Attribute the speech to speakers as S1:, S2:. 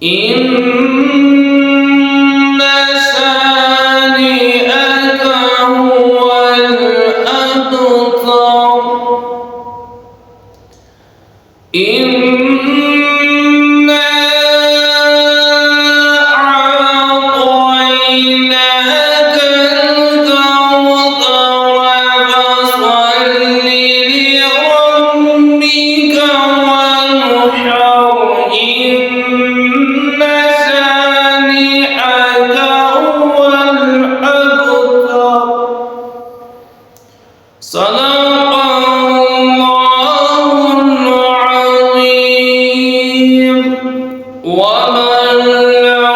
S1: إن شانئك هو الأبتر إنا أعطيناك الكوثر فصل لربك وانحر إن شانئك هو الأبتر. صدق الله العظيم وبلغ